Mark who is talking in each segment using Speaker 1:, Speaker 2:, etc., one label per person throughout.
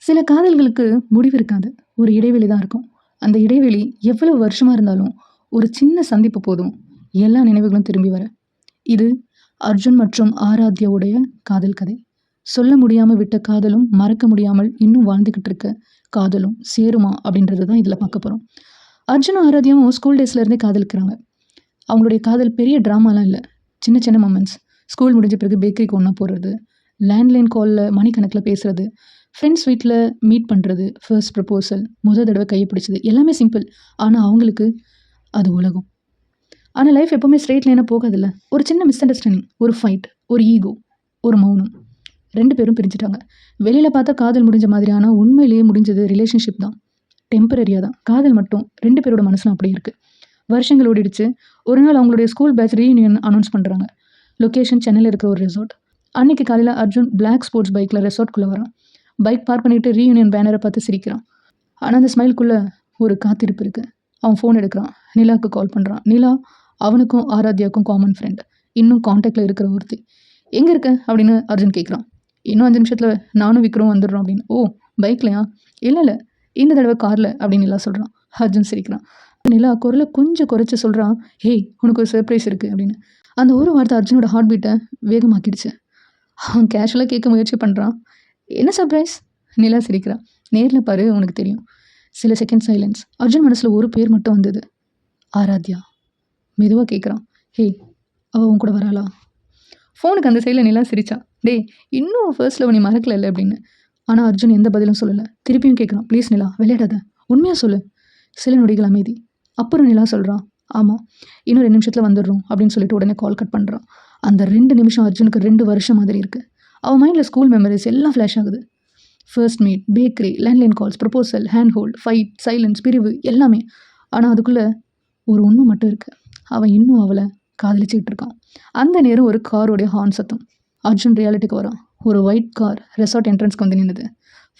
Speaker 1: சில காதல்களுக்கு முடிவு இருக்காது. ஒரு இடைவெளி தான் இருக்கும். அந்த இடைவெளி எவ்வளவு வருஷமா இருந்தாலும், ஒரு சின்ன சந்திப்பு போதும், எல்லா நினைவுகளும் திரும்பி வர. இது அர்ஜுன் மற்றும் ஆராத்யாவுடைய காதல் கதை. சொல்ல முடியாம விட்ட காதலும், மறக்க முடியாமல் இன்னும் வாழ்ந்துகிட்டு இருக்க காதலும் சேருமா அப்படின்றது தான் இதில் பார்க்க போறோம். அர்ஜுனும் ஆராத்யாவும் ஸ்கூல் டேஸ்ல இருந்தே காதலிக்கிறாங்க. அவங்களுடைய காதல் பெரிய ட்ராமாலாம் இல்ல. சின்ன சின்ன மொமெண்ட்ஸ். ஸ்கூல் முடிஞ்ச பிறகு பேக்கரிக்கு ஒண்ணா போறது, லேண்ட்லைன் கால்ல மணிக்கணக்கில பேசுறது, ஃப்ரெண்ட்ஸ் வீட்ல மீட் பண்றது, ஃபர்ஸ்ட் ப்ரப்போசல், தடவ கைய பிடிச்சது எல்லாமே சிம்பிள். ஆனா அவங்களுக்கு அது உலகம். ஆனா லைஃப் எப்பவுமே ஸ்ட்ரெய்ட் லைனா போகாதுல்ல. ஒரு சின்ன மிஸ் அண்டர்ஸ்டாண்டிங், ஒரு ஃபைட், ஒரு ஈகோ, ஒரு மௌனம். 2 பேரும் பிரிஞ்சுட்டாங்க. வெளியில பார்த்தா காதல் முடிஞ்ச மாதிரி, ஆனா உண்மையிலேயே முடிஞ்சது ரிலேஷன்ஷிப் தான். டெம்பரரியா தான். காதல் மட்டும் 2 பேரோட மனசுல அப்படியே இருக்கு. வருஷங்கள் ஓடிடுச்சு. ஒரு நாள் அவங்களுடைய ஸ்கூல் பேட்ச் ரீயூனியன் அனௌன்ஸ் பண்றாங்க. லொகேஷன் சென்னையில இருக்கிற ஒரு ரிசார்ட். அன்னைக்கு காலையில அர்ஜுன் பிளாக் ஸ்போர்ட்ஸ் பைக்ல ரெசார்ட்குள்ள வரான். பைக் பார்க் பண்ணிட்டு ரீயூனியன் பேனரை பார்த்து சிரிக்கிறான். ஆனா அந்த ஸ்மைல்குள்ள ஒரு காத்திருப்பு இருக்கு. அவன் ஃபோன் எடுக்கிறான். நிலாவுக்கு கால் பண்றான். நிலா அவனுக்கும் ஆராத்யாவுக்கும் காமன் ஃப்ரெண்ட். இன்னும் காண்டாக்ட்ல இருக்கிற ஒருத்தி. எங்க இருக்க அப்படின்னு அர்ஜுன் கேட்குறான். இன்னும் 5 நிமிஷத்துல நானும் விக்ரம் வந்துடுறோம் அப்படின்னு. ஓ, பைக்லையா? இல்ல இந்த தடவை கார்ல அப்படின்னு நிலா சொல்றான். அர்ஜுன் சிரிக்கிறான். நிலா குரலை கொஞ்சம் குறைச்சு சொல்றான். ஹேய், உனக்கு ஒரு சர்ப்ரைஸ் இருக்கு அப்படின்னு. அந்த ஒரு வார்த்தை அர்ஜுனோட ஹார்ட் பீட்டை வேகமாக்கிடுச்சு. அவன் கேஷுவலாக கேட்க முயற்சி பண்ணுறான். என்ன சர்ப்ரைஸ்? நிலா சிரிக்கிறா. நேரில் பாரு, உனக்கு தெரியும். சில செகண்ட் சைலன்ஸ். அர்ஜுன் மனசில் ஒரு பேர் மட்டும் வந்தது. ஆராத்யா. மெதுவாக கேட்குறான். ஹேய், அவள் உன் கூட வராளா? ஃபோனுக்கு அந்த சைடில் நிலா சிரிச்சா. டேய், இன்னும் ஃபர்ஸ்ட் லவ் நீ மறக்கல இல்லை அப்படின்னு. ஆனால் அர்ஜுன் எந்த பதிலும் சொல்லலை. திருப்பியும் கேட்குறான். ப்ளீஸ் நிலா, விளையாடாத, உண்மையாக சொல்லு. சில நொடிகள் அமைதி. அப்புறம் நிலா சொல்கிறான். ஆமாம், இன்னும் 2 நிமிஷத்தில் வந்துடுறோம் அப்படின்னு சொல்லிட்டு உடனே கால் கட் பண்ணுறான். அந்த 2 நிமிஷம் அர்ஜுனுக்கு 2 வருஷம் மாதிரி இருக்குது. அவன் மைண்டில் ஸ்கூல் மெமரிஸ் எல்லாம் ஃப்ளாஷ் ஆகுது. First meet, bakery, landline calls, proposal, hand hold, fight, silence, பிரிவு எல்லாமே. ஆனால் அதுக்குள்ளே ஒரு உண்மை மட்டும் இருக்குது. அவன் இன்னும் அவளை காதலிச்சுக்கிட்டு இருக்கான். அந்த நேரம் ஒரு காரோடைய ஹார்ன் சத்தம். அர்ஜுன் ரியாலிட்டிக்கு வரான். ஒரு ஒயிட் கார் ரெசார்ட் என்ட்ரன்ஸ்க்கு வந்து நின்றுது.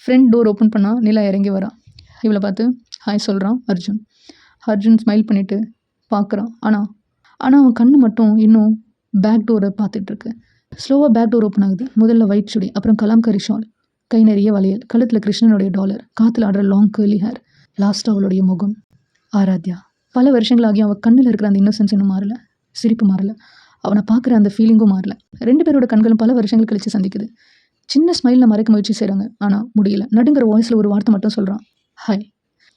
Speaker 1: ஃப்ரண்ட் டோர் ஓப்பன் பண்ணால் நிலா இறங்கி வரான். இவளை பார்த்து ஹாய் சொல்கிறான் அர்ஜுன். அர்ஜுன் ஸ்மைல் பண்ணிவிட்டு பார்க்குறான். ஆனால் அவன் கண்ணு மட்டும் இன்னும் பேக் டோரை பார்த்துட்ருக்கு. ஸ்லோவாக பேக் டோர் ஓப்பன் ஆகுது. முதல்ல ஒயிட் சுடி, அப்புறம் கலாம்கரி ஷால், கை நிறைய வளையல், கழுத்தில் கிருஷ்ணனுடைய டாலர், காற்றுல ஆடுற லாங் கேர்லி ஹேர், லாஸ்ட்டாக அவளுடைய முகம். ஆராத்யா. பல வருஷங்களாகி அவள் கண்ணில் இருக்கிற அந்த இன்னோசன்ஸ் இன்னும் மாறல. சிரிப்பு மாறல. அவனை பார்க்குற அந்த ஃபீலிங்கும் மாறல. 2 பேரோட கண்களும் பல வருஷங்கள் கழித்து சந்திக்குது. சின்ன ஸ்மைலில் மறைக்க முயற்சி செய்கிறாங்க. ஆனால் முடியல. நடுங்கிற வாய்ஸில் ஒரு வார்த்தை மட்டும் சொல்கிறான். ஹாய்.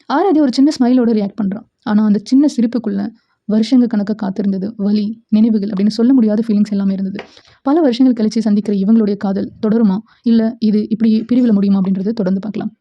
Speaker 1: ஆராத்யா ஒரு சின்ன ஸ்மைலோட ரியாக்ட் பண்ணுறான். ஆனால் அந்த சின்ன சிரிப்புக்குள்ளே வருஷங்கள் கணக்காக காத்திருந்தது வலி, நினைவுகள் அப்படின்னு சொல்ல முடியாத ஃபீலிங்ஸ் எல்லாமே இருந்தது. பல வருஷங்கள் கழித்து சந்திக்கிற இவங்களுடைய காதல் தொடருமா, இல்லை இது இப்படி பிரிவில் முடியுமா அப்படின்றது தொடர்ந்து பார்க்கலாம்.